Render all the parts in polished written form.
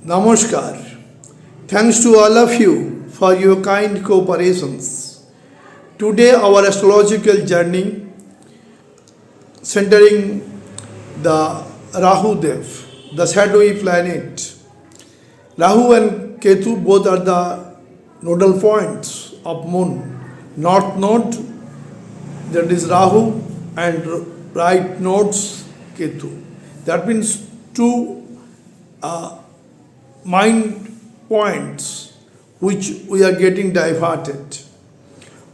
Namaskar. Thanks to all of you for your kind cooperations. Today our astrological journey centering the Rahu Dev, the shadowy planet. Rahu and Ketu both are the nodal points of moon. North node, that is Rahu, and right nodes Ketu. That means two mind points which we are getting diverted.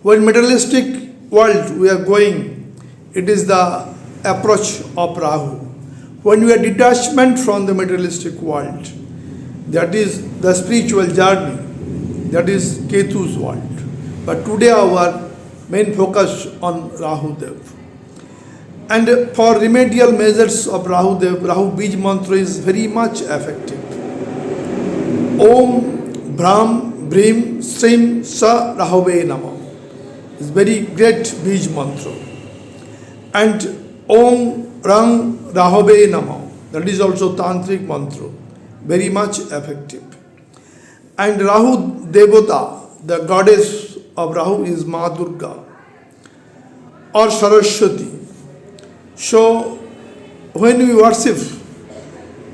When materialistic world we are going, it is the approach of Rahu. When we are detachment from the materialistic world, that is the spiritual journey, that is Ketu's world. But today our main focus on Rahu Dev. And for remedial measures of Rahu Dev, Rahu Bij mantra is very much effective. Om Brahm Bhrim Srim Sa Rahave Nama is very great Bij mantra. And Om Rang Rahave Nama, that is also Tantric mantra, very much effective. And Rahu Devata, the goddess of Rahu, is Ma Durga or Saraswati. So when we worship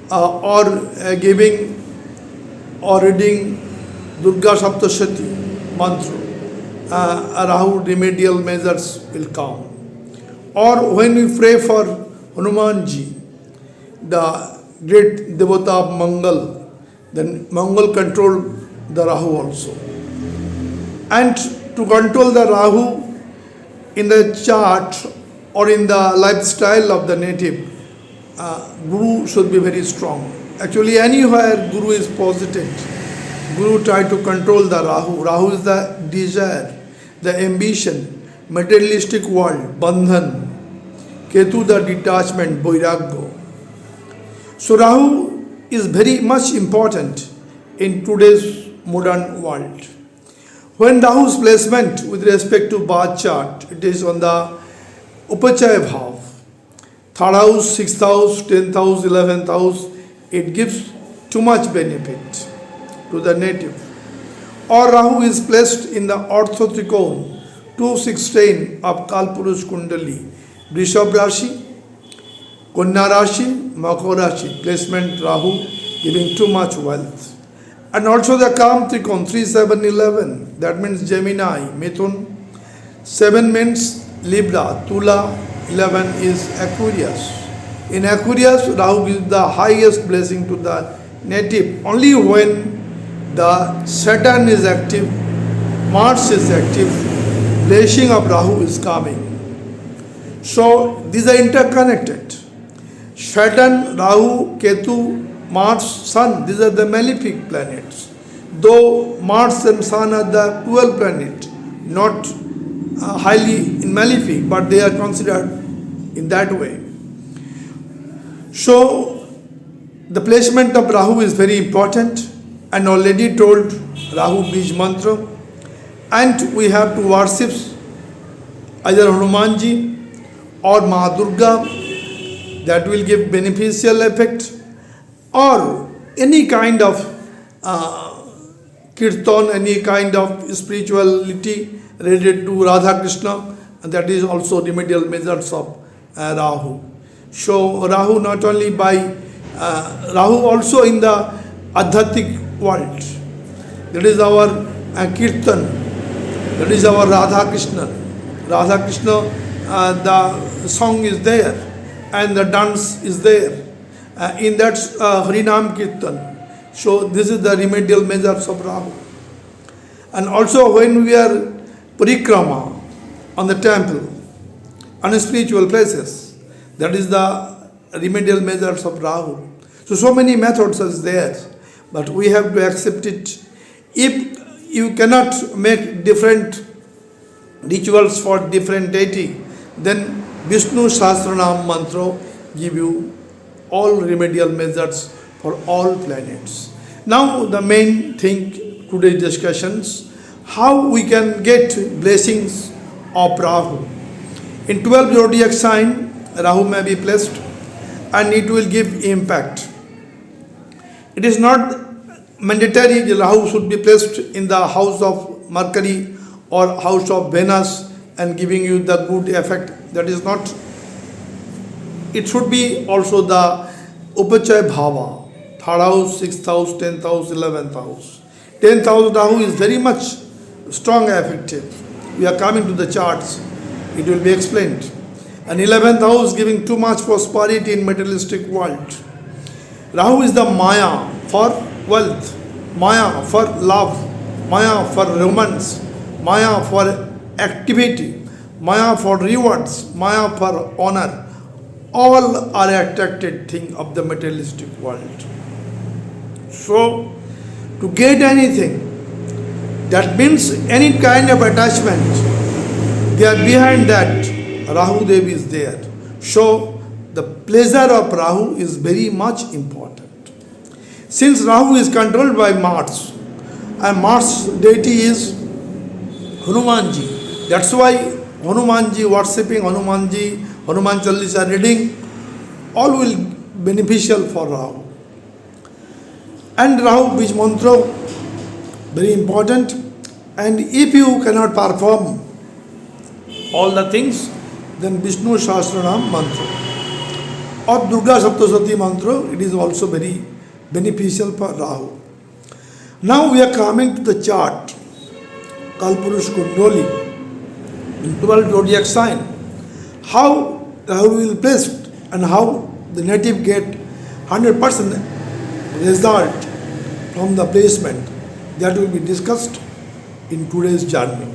or giving or reading Durga Saptashati mantra, Rahu remedial measures will come. Or when we pray for Hanumanji, the great devata of Mangal, then Mangal control the Rahu also. And to control the Rahu in the chart or in the lifestyle of the native, Guru should be very strong. Actually, anywhere Guru is posited, Guru try to control the Rahu. Rahu is the desire, the ambition, materialistic world, bandhan. Ketu the detachment, vairagya. So Rahu is very much important in today's modern world. When Rahu's placement with respect to birth chart, it is on the Upachaya Bhav, 3rd house, 6th house, 10th house, 11th house, it gives too much benefit to the native. Or Rahu is placed in the orthotrikon 216 of Kalpurush Kundali, Vrishab Rashi, Kanya Rashi, Makar Rashi, placement Rahu giving too much wealth. And also the Kam Trikon 3, 7, 11, that means Gemini, Mithun, 7 means Libra, Tula, 11 is Aquarius. In Aquarius, Rahu gives the highest blessing to the native only when the Saturn is active, Mars is active, blessing of Rahu is coming. So these are interconnected. Saturn, Rahu, Ketu, Mars, Sun, these are the malefic planets. Though Mars and Sun are the 12 planets, not highly in malefic, but they are considered in that way. So the placement of Rahu is very important, and already told Rahu Bij mantra, and we have to worship either Hanumanji or Ma Durga, that will give beneficial effect, or any kind of kirtan, any kind of spirituality related to Radha Krishna, and that is also remedial measures of Rahu. So Rahu not only by Rahu also in the Adhyatic world, that is our kirtan, that is our Radha Krishna. Radha Krishna, the song is there and the dance is there in that Harinam Kirtan. So this is the remedial measures of Rahu. And also when we are parikrama on the temple, on spiritual places, that is the remedial measures of Rahu. So many methods are there, but we have to accept it. If you cannot make different rituals for different deity, then Vishnu Sahasranam mantra give you all remedial measures for all planets. Now the main thing today's discussions, how we can get blessings of Rahu. In 12 zodiac sign, Rahu may be placed and it will give impact. It is not mandatory that Rahu should be placed in the house of Mercury or house of Venus and giving you the good effect. That is not. It should be also the Upachaya Bhava, third house, sixth house, 10th house, 11th house. 10th house Rahu is very much strong and effective. We are coming to the charts, it will be explained. And 11th house giving too much prosperity in materialistic world. Rahu is the Maya for wealth, Maya for love, Maya for romance, Maya for activity, Maya for rewards, Maya for honor. All are attracted thing of the materialistic world. So, to get anything, that means any kind of attachment, they are behind that, Rahu Dev is there. So, the pleasure of Rahu is very much important. Since Rahu is controlled by Mars, and Mars deity is Hanumanji. That's why Hanumanji, worshipping Hanumanji, Hanuman Chalisa reading, all will beneficial for Rahu. And Rahu, which mantra, very important. And if you cannot perform all the things, then Vishnu Sahasranam mantra or Durga Saptasati mantra, it is also very beneficial for Rahu. Now we are coming to the chart, Kalpurush Kundoli, in 12 zodiac sign. How Rahu will be placed and how the native get 100% result from the placement, that will be discussed in today's journey.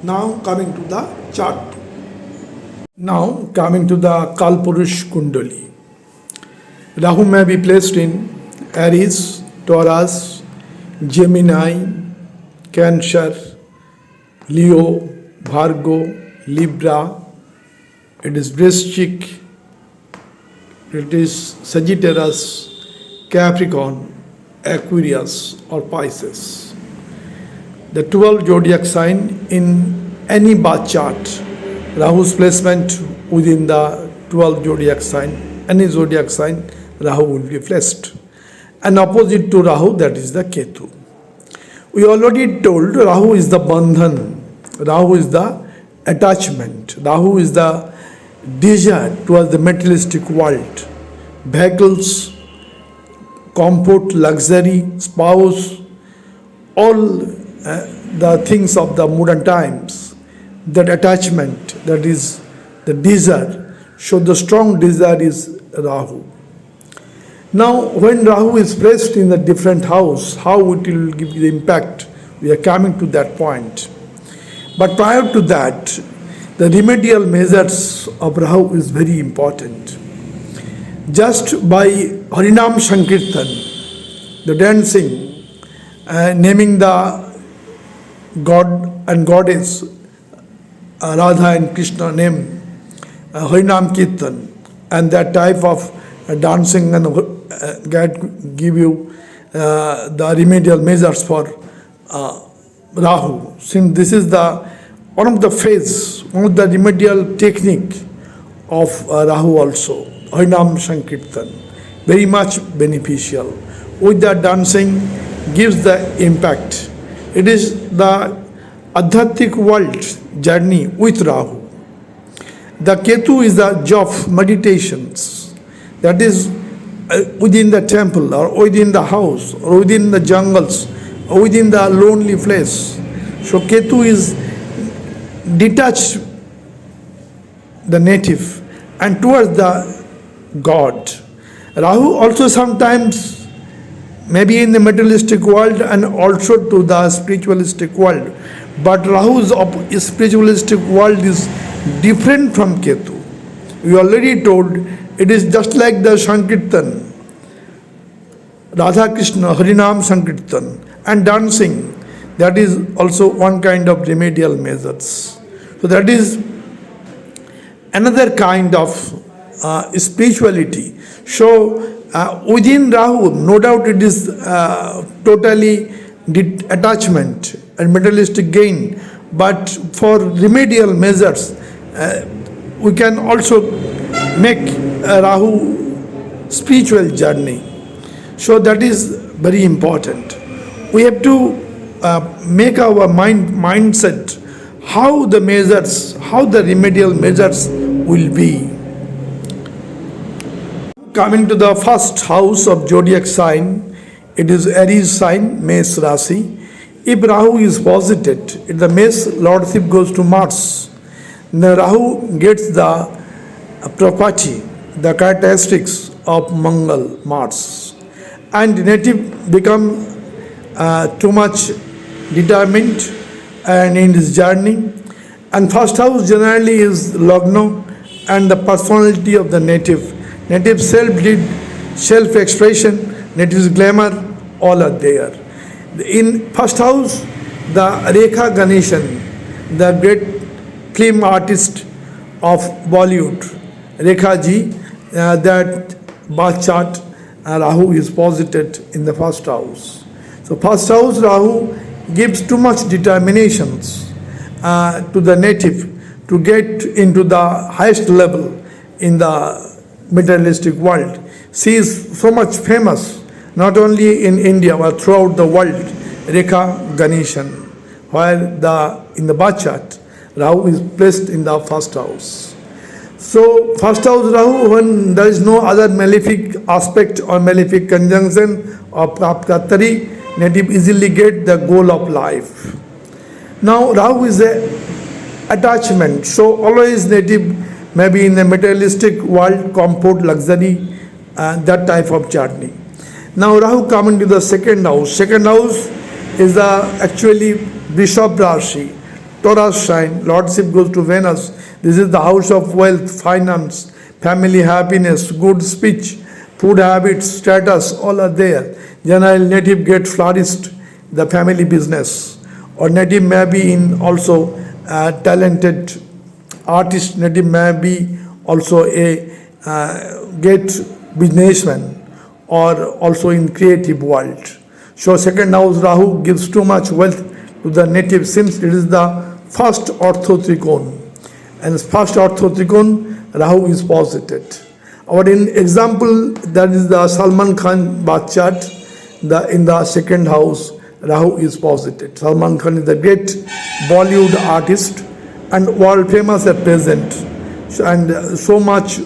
Now coming to the chart. Now coming to the Kalpurush Kundali. Rahu may be placed in Aries, Taurus, Gemini, Cancer, Leo, Virgo, Libra. It is Vrishchik, it is Sagittarius, Capricorn, Aquarius or Pisces. The 12 zodiac sign in any birth chart, Rahu's placement within the 12 zodiac sign, any zodiac sign, Rahu will be placed. And opposite to Rahu, that is the Ketu. We already told Rahu is the Bandhan, Rahu is the attachment, Rahu is the desire towards the materialistic world, vehicles, comfort, luxury, spouse, all the things of the modern times, that attachment, that is the desire. So the strong desire is Rahu. Now when Rahu is placed in a different house, how it will give the impact, we are coming to that point. But prior to that, the remedial measures of Rahu is very important. Just by Harinam Sankirtan, the dancing, naming the God and Goddess, Radha and Krishna name, Harinam Kirtan, and that type of dancing and give you the remedial measures for Rahu. Since this is the one of the phase, one of the remedial technique of Rahu also, Harinam Sankirtan, very much beneficial. With that dancing gives the impact. It is the Adhyatmic world journey with Rahu. The Ketu is the job meditations, that is within the temple or within the house or within the jungles or within the lonely place. So Ketu is detached the native and towards the God. Rahu also sometimes maybe in the materialistic world and also to the spiritualistic world. But Rahu's spiritualistic world is different from Ketu. We already told it is just like the Sankirtan, Radha Krishna, Harinam Sankirtan, and dancing. That is also one kind of remedial measures. So that is another kind of spirituality. So within Rahu, no doubt it is totally attachment and materialistic gain. But for remedial measures, we can also make Rahu spiritual journey. So that is very important. We have to make our mindset how the measures, how the remedial measures will be. Coming to the first house of zodiac sign, it is Aries sign, Mesh Rashi. If Rahu is posited, if the Mesh lordship goes to Mars, the Rahu gets the property, the characteristics of Mangal, Mars, and native become too much determined and in his journey. And first house generally is Lagna and the personality of the native. Native self-expression, native glamour, all are there. In first house, the Rekha Ganeshan, the great film artist of Bollywood, Rekha ji, that birth chart Rahu is posited in the first house. So first house Rahu gives too much determinations to the native to get into the highest level in the materialistic world. She is so much famous, not only in India but throughout the world, Rekha Ganeshan, where in the birth chart Rahu is placed in the first house. So first house Rahu, when there is no other malefic aspect or malefic conjunction or praptatari, native easily get the goal of life. Now Rahu is a attachment, so always native may be in the materialistic world, comfort, luxury, that type of journey. Now Rahu coming to the second house. Second house is actually Vrishabh Rashi, Taurus sign, lordship goes to Venus. This is the house of wealth, finance, family happiness, good speech, food habits, status, all are there. Generally native get flourished the family business, or native may be in also talented artist, native may be also a great businessman or also in creative world. So second house Rahu gives too much wealth to the native since it is the first orthotrikon, and first orthotrikon Rahu is posited. Or in example, that is the Salman Khan birth chart, in the second house Rahu is posited. Salman Khan is a great Bollywood artist and world famous at present, and so much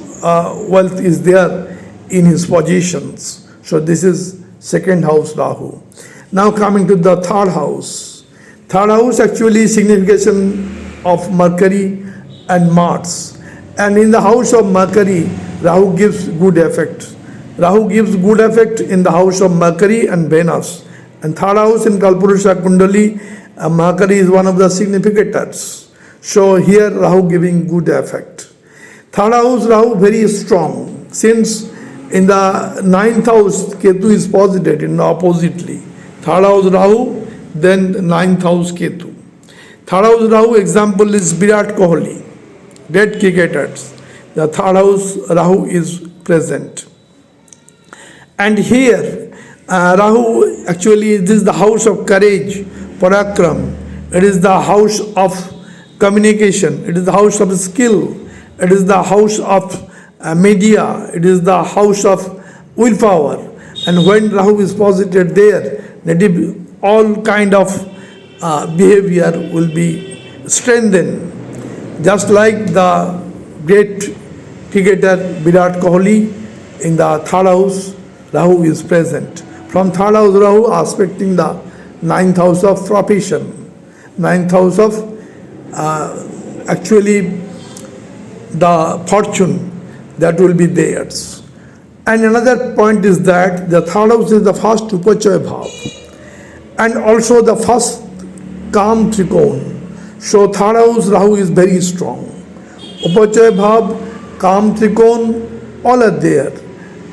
wealth is there in his positions. So this is second house Rahu. Now coming to the third house. Third house actually signification of Mercury and Mars. And in the house of Mercury, Rahu gives good effect. Rahu gives good effect in the house of Mercury and Venus. And third house in Kalpurusha Kundali, Mercury is one of the significators. So here Rahu giving good effect. Third house Rahu very strong, since in the ninth house Ketu is posited in oppositely. Third house Rahu, then ninth house Ketu. Third house Rahu example is Virat Kohli, great cricketers. The third house Rahu is present. And here Rahu actually, this is the house of courage, parakram. It is the house of communication. It is the house of skill. It is the house of media. It is the house of willpower. And when Rahu is posited there, native all kind of behavior will be strengthened. Just like the great cricketer Virat Kohli, in the third house Rahu is present. From third house Rahu aspecting the ninth house of profession, ninth house of actually the fortune that will be theirs. And another point is that the third house is the first Upachaya Bhav and also the first calm trikon. So third house Rahu is very strong. Upachaya Bhav, calm trikon, all are there.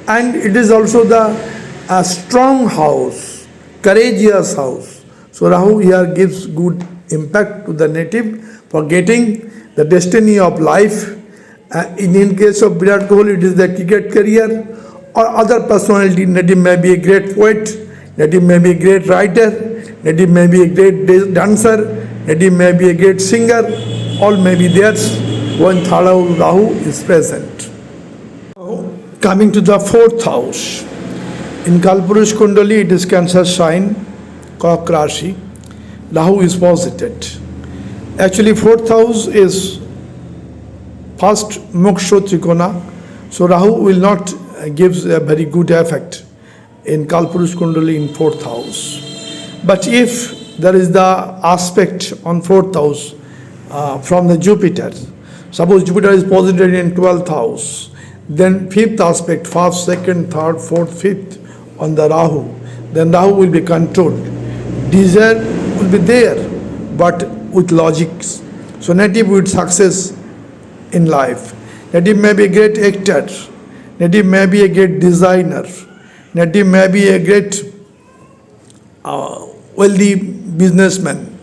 And it is also the strong house, courageous house. So Rahu here gives good impact to the native for getting the destiny of life. In case of Virat Kohli, it is the cricket career, or other personality. Native may be a great poet, native may be a great writer, native may be a great dancer, native may be a great singer, all may be theirs when third house Rahu is present. Coming to the fourth house. In Kalpurush Kundali, it is Cancer sign, Kak Rashi. Rahu is posited. Actually, fourth house is first Moksha Trikona, so Rahu will not give a very good effect in Kalpurush Kundali in fourth house. But if there is the aspect on fourth house from the Jupiter, suppose Jupiter is posited in 12th house, then fifth aspect, first, second, third, fourth, fifth on the Rahu, then Rahu will be controlled. Desire will be there, but with logics. So native with success in life. Native may be a great actor. Native may be a great designer. Native may be a great wealthy businessman.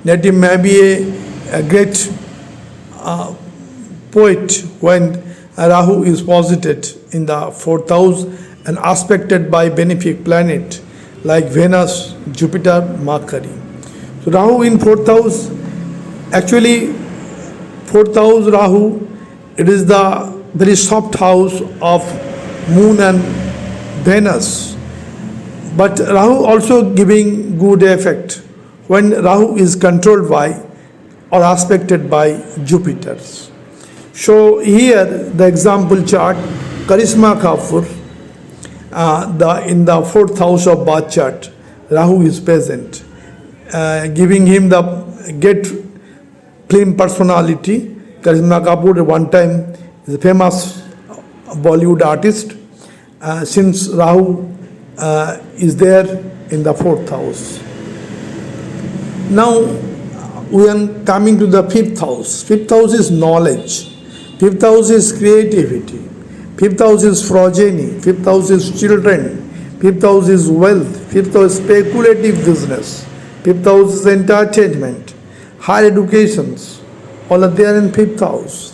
Native may be a great poet when Rahu is posited in the fourth house and aspected by benefic planet like Venus, Jupiter, Mercury. So Rahu in fourth house, actually fourth house Rahu, it is the very soft house of Moon and Venus. But Rahu also giving good effect when Rahu is controlled by or aspected by Jupiter. So here the example chart, Karisma Kapoor, in the fourth house of birth chart, Rahu is present, giving him the great film personality. Karisma Kapoor one time is a famous Bollywood artist. Since Rahu is there in the fourth house. Now we are coming to the fifth house. Fifth house is knowledge. Fifth house is creativity. Fifth house is progeny. Fifth house is children. Fifth house is wealth. Fifth house is speculative business. Fifth house is entertainment. Higher educations. All are there in fifth house.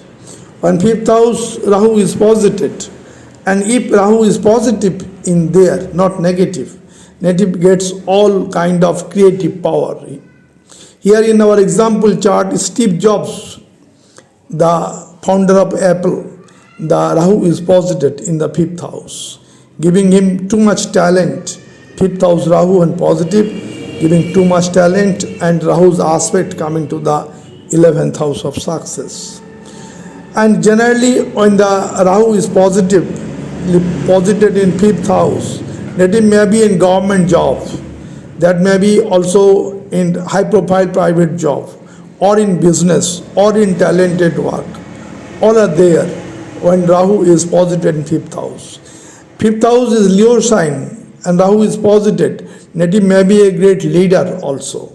When fifth house Rahu is posited, and if Rahu is positive in there, not negative, native gets all kind of creative power. Here in our example chart, Steve Jobs, the founder of Apple, the Rahu is posited in the fifth house, giving him too much talent. Fifth house Rahu and positive, giving too much talent, and Rahu's aspect coming to the 11th house of success. And generally when the Rahu is posited in fifth house, native may be in government job, that may be also in high profile private job, or in business, or in talented work. All are there when Rahu is posited in fifth house. Fifth house is Leo sign and Rahu is posited. Native may be a great leader also.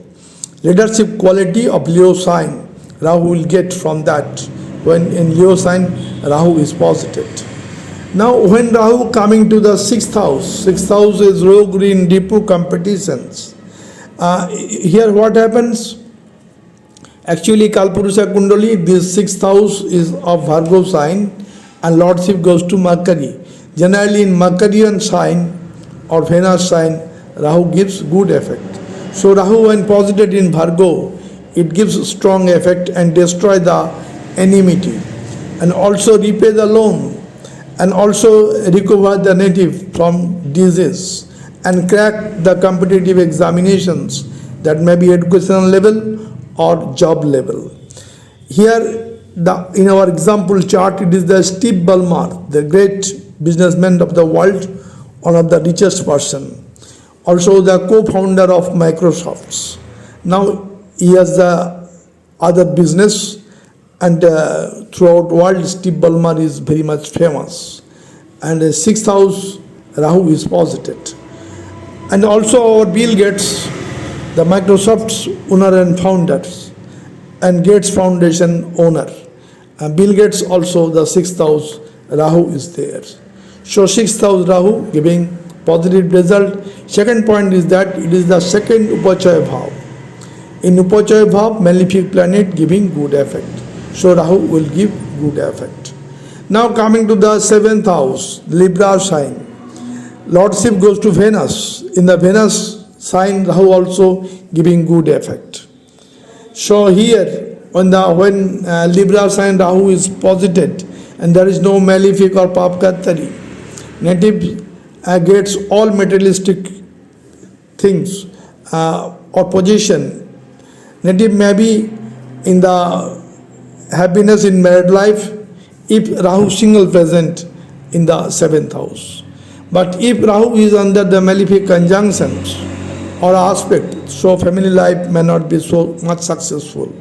Leadership quality of Leo sign, Rahu will get from that when in Leo sign Rahu is posited. Now when Rahu coming to the sixth house is rogue in Dipu competitions. Here what happens? Actually Kalpurusha Kundali, this sixth house is of Virgo sign and lordship goes to Mercury. Generally in Mercurian sign or Venus sign, Rahu gives good effect. So Rahu when posited in Virgo, it gives strong effect and destroy the enmity and also repay the loan and also recover the native from disease and crack the competitive examinations that may be educational level or job level. Here in our example chart, it is the Steve Ballmer, the great businessman of the world, one of the richest person, also the co-founder of Microsoft. Now he has the other business and throughout world Steve Ballmer is very much famous. And sixth house Rahu is posited. And also our Bill Gates, the Microsoft's owner and founders, and Gates Foundation owner. Bill Gates also the sixth house Rahu is there. So sixth house Rahu giving positive result. Second point is that it is the second Upachaya Bhav. In Upachaya Bhav, malefic planet giving good effect. So Rahu will give good effect. Now coming to the seventh house, Libra sign. Lordship goes to Venus. In the Venus sign, Rahu also giving good effect. So here, when Libra sign Rahu is posited and there is no malefic or papkatari, native gets all materialistic things or position. Native may be in the happiness in married life if Rahu single present in the seventh house. But if Rahu is under the malefic conjunctions or aspect, so family life may not be so much successful.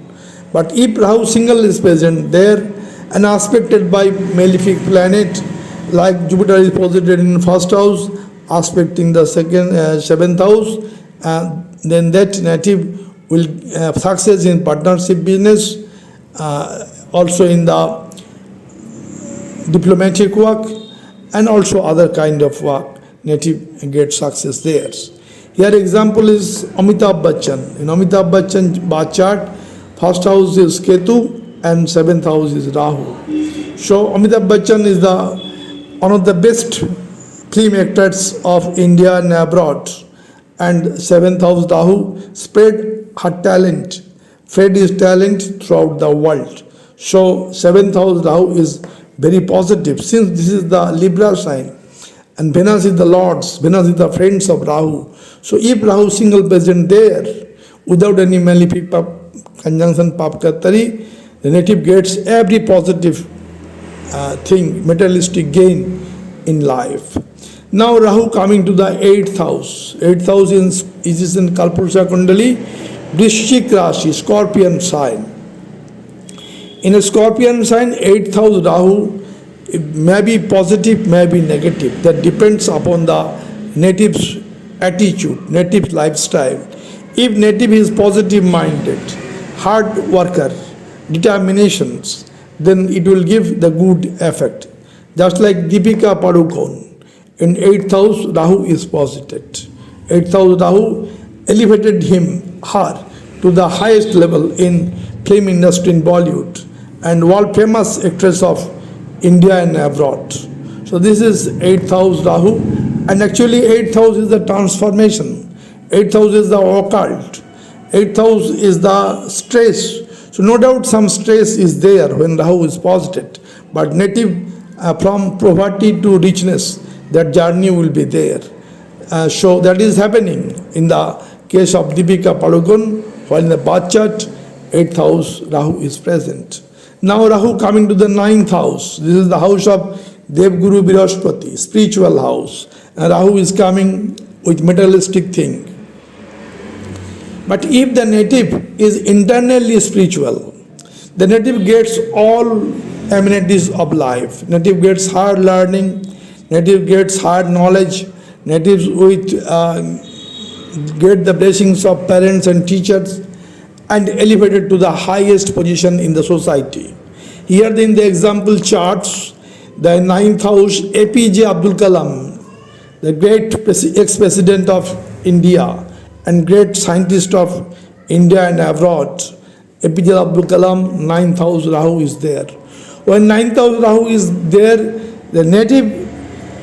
But if Rahu single is present there and aspected by malefic planet, like Jupiter is posited in first house, aspecting the seventh house, then that native will success in partnership business, also in the diplomatic work, and also other kind of work. Native gets success there. Here example is Amitabh Bachchan. In Amitabh Bachchan birth chart, first house is Ketu and seventh house is Rahu. So Amitabh Bachchan is one of the best film actors of India and abroad, and seventh house Rahu spread her talent, spread his talent throughout the world. So seventh house Rahu is very positive, since this is the Libra sign and Venus is the Lord's, Venus is the friends of Rahu. So if Rahu single present there without any malefic conjunction Papkatari, the native gets every positive thing, materialistic gain in life. Now Rahu coming to the 8th house. 8th house is in Kalpurusha Kundali, RISHI Rashi, Scorpion sign. In a Scorpion sign, 8th house Rahu may be positive, may be negative. That depends upon the native's attitude, native's lifestyle. If native is positive minded, hard worker, determinations, then it will give the good effect. Just like Deepika Padukone, in 8th house Rahu is posited. 8th house Rahu elevated her to the highest level in film industry in Bollywood and world famous actress of India and abroad. So this is 8th house Rahu, and actually 8th house is the transformation. 8th house is the occult. 8th house is the stress. So no doubt some stress is there when Rahu is posited, but native from poverty to richness, that journey will be there. So that is happening in the case of Deepika Padukone, while in the birth chart, 8th house Rahu is present. Now Rahu coming to the 9th house. This is the house of Devguru Brihaspati, spiritual house. And Rahu is coming with materialistic thing. But if the native is internally spiritual, the native gets all amenities of life. Native gets hard learning, native gets hard knowledge, natives with get the blessings of parents and teachers, and elevated to the highest position in the society. Here in the example charts, the 9th house, APJ Abdul Kalam, the great ex-president of India and great scientist of India and abroad, APJ Abdul Kalam, 9th house Rahu is there. When 9th house Rahu is there, the native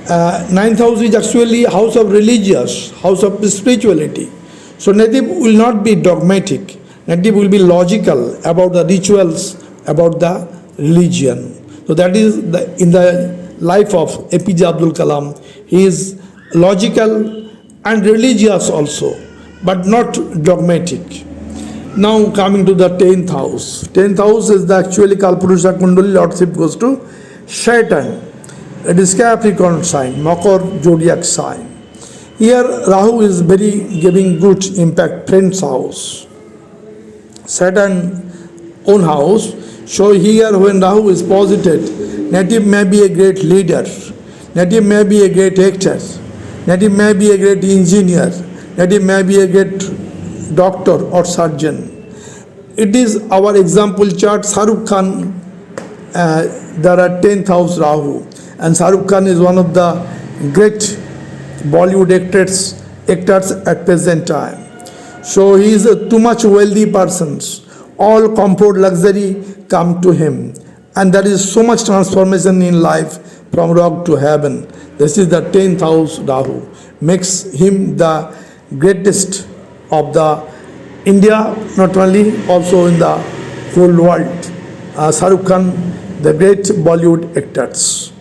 9th house is actually house of religious, house of spirituality. So native will not be dogmatic. Native will be logical about the rituals, about the religion. So that is in the life of APJ Abdul Kalam. He is logical and religious also, but not dogmatic. Now coming to the 10th house. 10th house is the actually Kalpurusha Kundali, lordship goes to Saturn. It is Capricorn sign, Makar zodiac sign. Here Rahu is very giving good impact, friend's house. Saturn own house. So here when Rahu is posited, native may be a great leader, native may be a great actor, native may be a great engineer, native may be a great doctor or surgeon. It is our example chart. Shah Rukh Khan, there are 10th house Rahu, and Shah Rukh Khan is one of the great Bollywood actors at present time. So he is a too much wealthy persons. All comfort, luxury come to him, and there is so much transformation in life from rock to heaven. This is the 10th house Rahu, makes him the greatest of the India, not only also in the whole world. Shah Rukh Khan, the great Bollywood actors.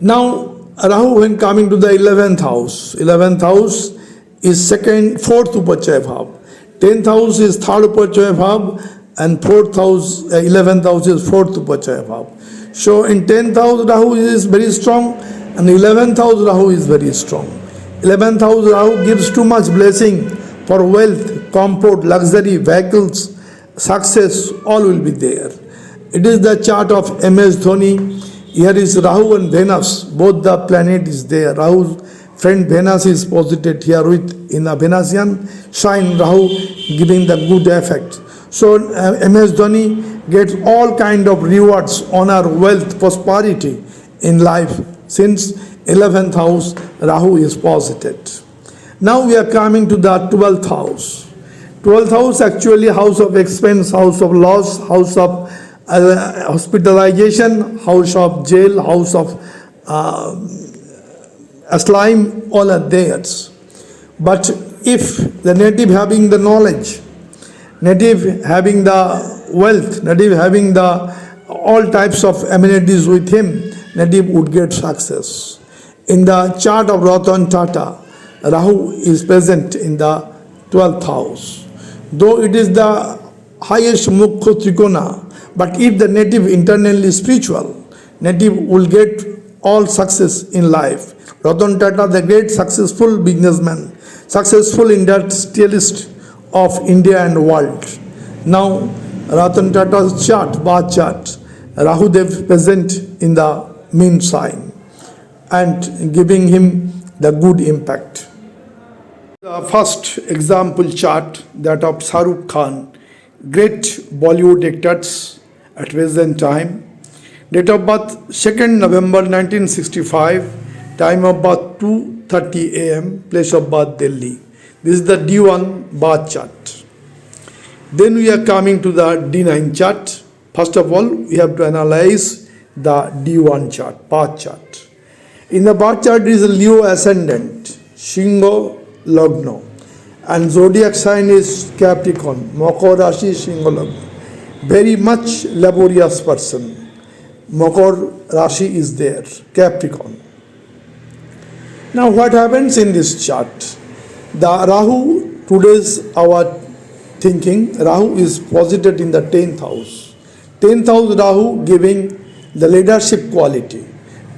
Now Rahu, when coming to the 11th house is fourth Upachaya Bhav. 10th house is third Upachaya Bhav, and 11th house is fourth Upachaya Bhav. So in 10th house Rahu is very strong, and 11th house Rahu is very strong. 11th house Rahu gives too much blessing for wealth, comfort, luxury, vehicles, success, all will be there. It is the chart of MS Dhoni. Here is Rahu and Venus, both the planet is there. Rahu's friend Venus is posited here with in a Venusian sign, Rahu giving the good effect. So MS Dhoni gets all kind of rewards, honor, wealth, prosperity in life since 11th house Rahu is posited. Now we are coming to the 12th house. 12th house actually house of expense, house of loss, house of hospitalization, house of jail, house of slime, all are theirs. But if the native having the knowledge, native having the wealth, native having the all types of amenities with him, native would get success. In the chart of Ratan Tata, Rahu is present in the 12th house. Though it is the highest Mukha Trikona, but if the native internally spiritual, native will get all success in life. Ratan Tata, the great successful businessman, successful industrialist of India and world. Now, Ratan Tata's chart, Bath chart, Rahu Dev present in the mean sign and giving him the good impact. The first example chart, that of Shah Rukh Khan, great Bollywood actors at present time. Date of birth 2nd November 1965, time of birth 2:30 am, place of birth Delhi. This is the D1 Bath chart. Then we are coming to the D9 chart. First of all, we have to analyze the D1 chart, Bath chart. In the Bath chart is a Leo ascendant, Shingo Lagna, and zodiac sign is Capricorn, Makar Rashi, Shingo Lagna. Very much laborious person. Makar Rashi is there, Capricorn. Now what happens in this chart? The Rahu, today's our thinking, Rahu is posited in the 10th house. 10th house Rahu giving the leadership quality.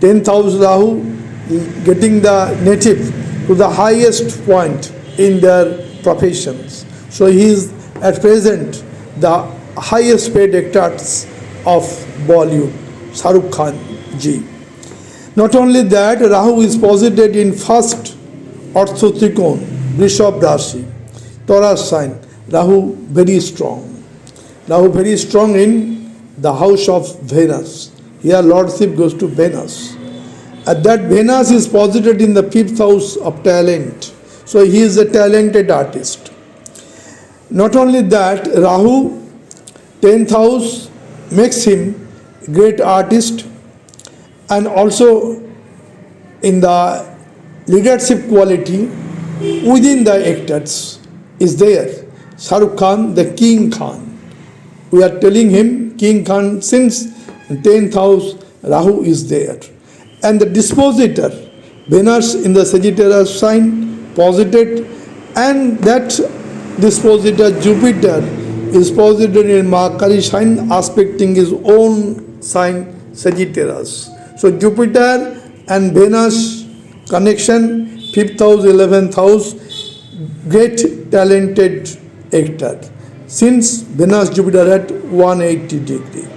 10th house Rahu getting the native to the highest point in their professions. So he is at present the highest paid actors of Bollywood, Shah Rukh Khan ji. Not only that, Rahu is posited in first Orthotrikon, Rishabh Rashi, Taurus sign. Rahu very strong. Rahu very strong in the house of Venus. Here Lordship goes to Venus. At that Venus is posited in the 5th house of talent. So he is a talented artist. Not only that, Rahu 10th house makes him great artist, and also in the leadership quality within the actors is there. Shah Rukh Khan, the King Khan. We are telling him King Khan since 10th house Rahu is there. And the dispositor, Venus in the Sagittarius sign, posited, and that dispositor Jupiter is posited in Makari sign, aspecting his own sign Sagittarius. So Jupiter and Venus connection, 5th house, 11th house, great talented actor. Since Venus Jupiter at 180 degree.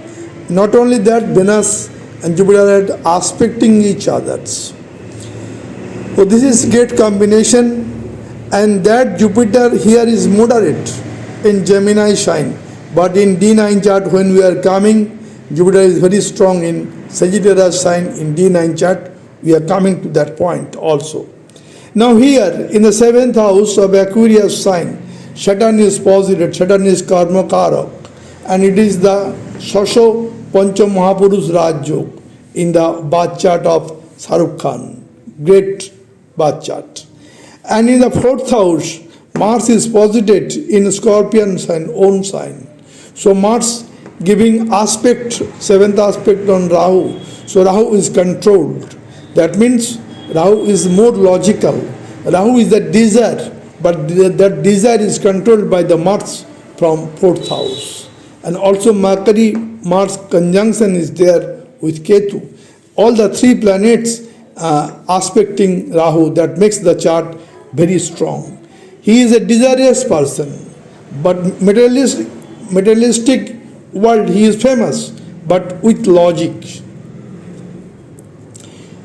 Not only that, Venus and Jupiter are aspecting each other. So this is great combination, and that Jupiter here is moderate in Gemini sign, but in D9 chart when we are coming, Jupiter is very strong in Sagittarius sign in D9 chart. We are coming to that point also. Now here in the 7th house of Aquarius sign, Saturn is posited, Saturn is Karma Karak, and it is the Shasho Pancham Mahapurush Raj Yog in the Bath chart of Shah Rukh Khan. Great Bath chart. And in the 4th house, Mars is posited in Scorpion sign, own sign. So Mars giving aspect, 7th aspect on Rahu. So Rahu is controlled. That means Rahu is more logical. Rahu is the desire, but that desire is controlled by the Mars from fourth house. And also Mercury Mars conjunction is there with Ketu. All the three planets aspecting Rahu, that makes the chart very strong. He is a desirous person, but materialistic world he is famous, but with logic.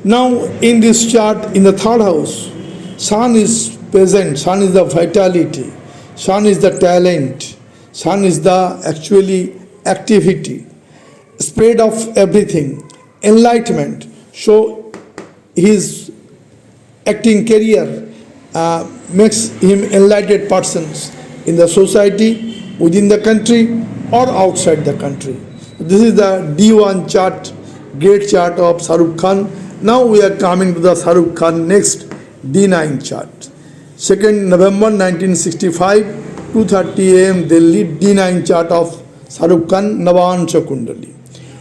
Now in this chart, in the third house, Sun is present. Sun is the vitality. Sun is the talent. Sun is the actually activity, spread of everything, enlightenment. So his acting career makes him enlightened persons in the society, within the country or outside the country. This is the D1 chart, great chart of Shah Rukh Khan. Now we are coming to the Shah Rukh Khan next D9 chart. 2nd November 1965, 2:30 AM Delhi, D9 chart of Shah Rukh Khan, Navamsa Kundali.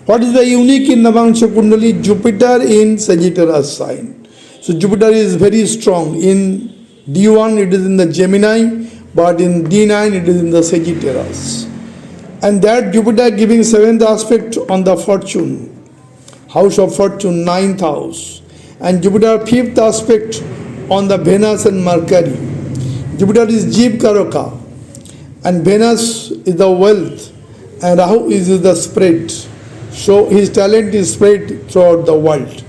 What is the unique in Navamsa Kundali? Jupiter in Sagittarius sign. So Jupiter is very strong. In D1 it is in the Gemini, but in D9 it is in the Sagittarius. And that Jupiter giving 7th aspect on the fortune, house of fortune, 9th house. And Jupiter 5th aspect on the Venus and Mercury. Jupiter is Jeev Karaka, and Venus is the wealth, and Rahu is the spread. So his talent is spread throughout the world.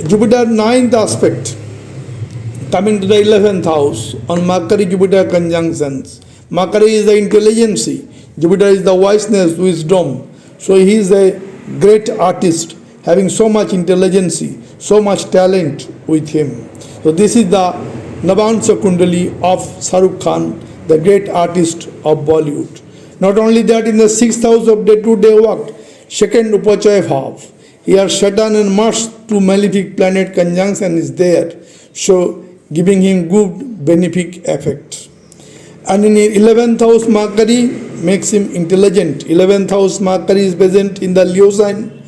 Jupiter 9th aspect coming to the 11th house on Mercury Jupiter conjunctions. Mercury is the intelligence, Jupiter is the wiseness, wisdom. So he is a great artist, having so much intelligence, so much talent with him. So this is the Navamsa Kundali of Shah Rukh Khan, the great artist of Bollywood. Not only that, in the 6th house of day-to-day work, second Upachaya Bhav, here Saturn and Mars, two malefic planet conjunction is there, so giving him good benefic effect. And in 11th house, Mercury makes him intelligent. 11th house, Mercury is present in the Leo sign,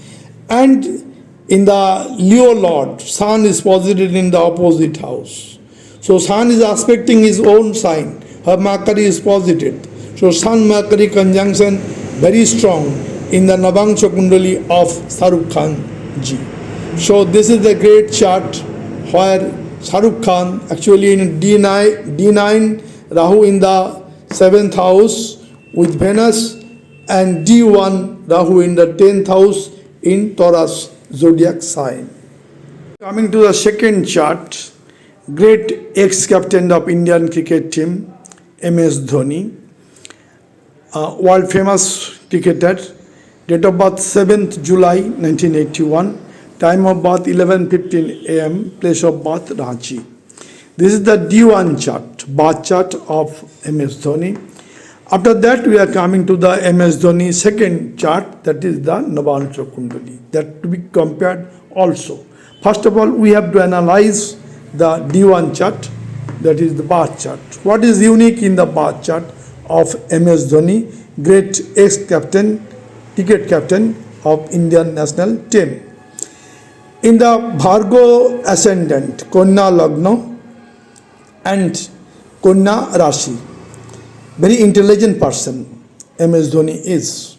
and in the Leo Lord, Sun is posited in the opposite house. So Sun is aspecting his own sign, her Mercury is posited. So Sun Mercury conjunction very strong in the Navamsa Kundali of Shah Rukh Khan ji. So this is the great chart where Shah Rukh Khan actually in D9 Rahu in the 7th house with Venus, and D1 Rahu in the 10th house in Taurus zodiac sign. Coming to the second chart, great ex-captain of Indian cricket team, MS Dhoni, world famous cricketer, date of birth 7th July 1981, time of birth 11:15 AM, place of birth Ranchi. This is the D1 chart, birth chart of MS Dhoni. After that, we are coming to the MS Dhoni second chart, that is the Navamsa Kundali, that to be compared also. First of all, we have to analyze the D1 chart, that is the birth chart. What is unique in the birth chart of MS Dhoni, great ex-captain, cricket captain of Indian national team? In the Bhargo ascendant, Kanya Lagna and Kanya Rashi, very intelligent person MS Dhoni is.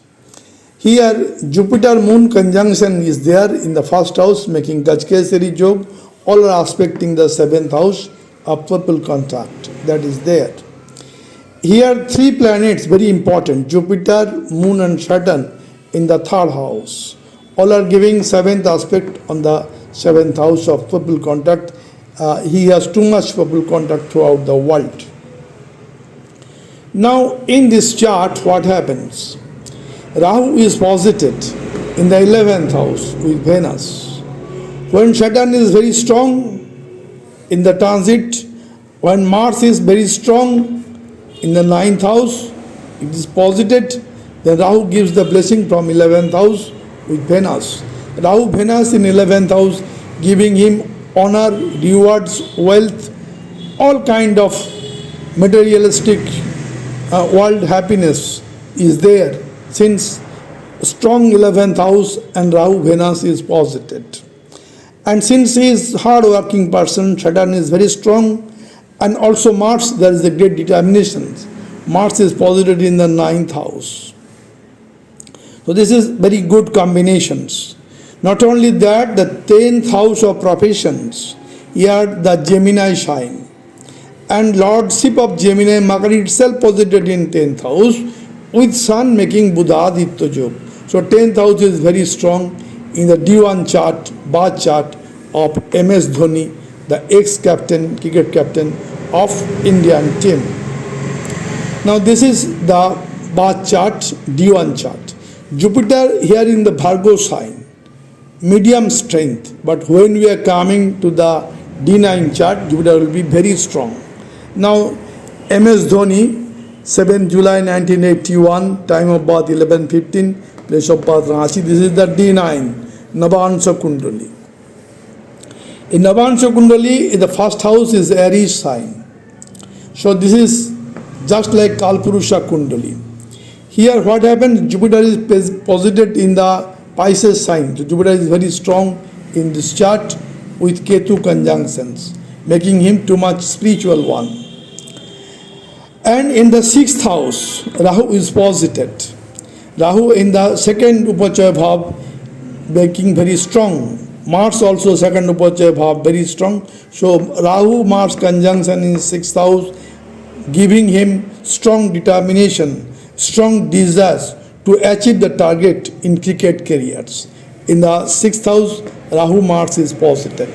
Here Jupiter Moon conjunction is there in the first house, making Gajkesari Jog, all are aspecting the 7th house of purple contact, that is there. Here three planets very important, Jupiter, Moon and Saturn in the 3rd house, all are giving 7th aspect on the 7th house of purple contact. He has too much purple contact throughout the world. Now in this chart what happens? Rahu is posited in the 11th house with Venus. When Saturn is very strong in the transit, when Mars is very strong in the 9th house, it is posited, then Rahu gives the blessing from 11th house with Venus. Rahu Venus in 11th house, giving him honor, rewards, wealth, all kind of materialistic world happiness is there, since strong 11th house and Rahu Venus is posited. And since he is hard working person, Saturn is very strong, and also Mars, there is a great determination. Mars is posited in the 9th house. So this is very good combinations. Not only that, the 10th house of professions, here the Gemini sign. And Lordship of Gemini, Makari itself posited in 10th house, with Sun making Buddha Aditya Yoga. So 10th house is very strong in the D1 chart, birth chart of MS Dhoni, the ex-captain, cricket captain of Indian team. Now this is the birth chart, D1 chart. Jupiter here in the Virgo sign, medium strength, but when we are coming to the D9 chart, Jupiter will be very strong. Now MS Dhoni, 7 July 1981, time of birth 11:15, place of birth Rashi. This is the D9, Navamsa Kundali. In Navamsa Kundali, the first house is Aries sign. So this is just like Kalpurusha Kundali. Here what happens, Jupiter is posited in the Pisces sign. So Jupiter is very strong in this chart with Ketu conjunctions, making him too much spiritual one. And in the 6th house, Rahu is posited. Rahu in the 2nd Upachaya Bhav, making very strong. Mars also 2nd Upachaya Bhav, very strong. So Rahu Mars conjunction in 6th house, giving him strong determination, strong desires to achieve the target in cricket careers. In the 6th house, Rahu Mars is posited.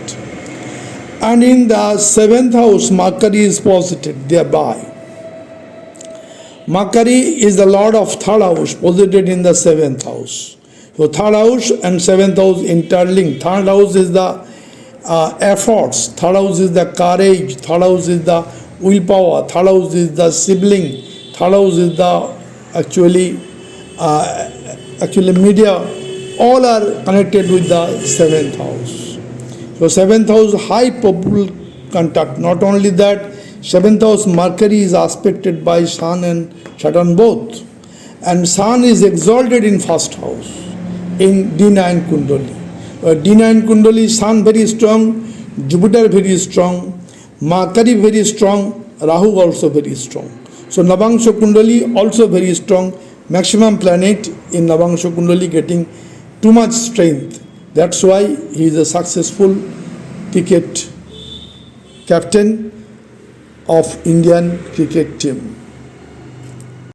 And in the 7th house, Mercury is posited thereby. Mercury is the lord of 3rd house, posited in the 7th house. So 3rd house and 7th house interlinked. 3rd house is the efforts, 3rd house is the courage, 3rd house is the willpower, 3rd house is the sibling, 3rd house is the actually media. All are connected with the 7th house. So 7th house, high probable contact. Not only that, 7th house Mercury is aspected by Sun and Saturn both. And Sun is exalted in 1st house in D9 Kundali. D9 Kundali, Sun very strong, Jupiter very strong, Mercury very strong, Rahu also very strong. So Navamsa Kundali also very strong, maximum planet in Navamsa Kundali getting too much strength. That's why he is a successful cricket captain of Indian cricket team.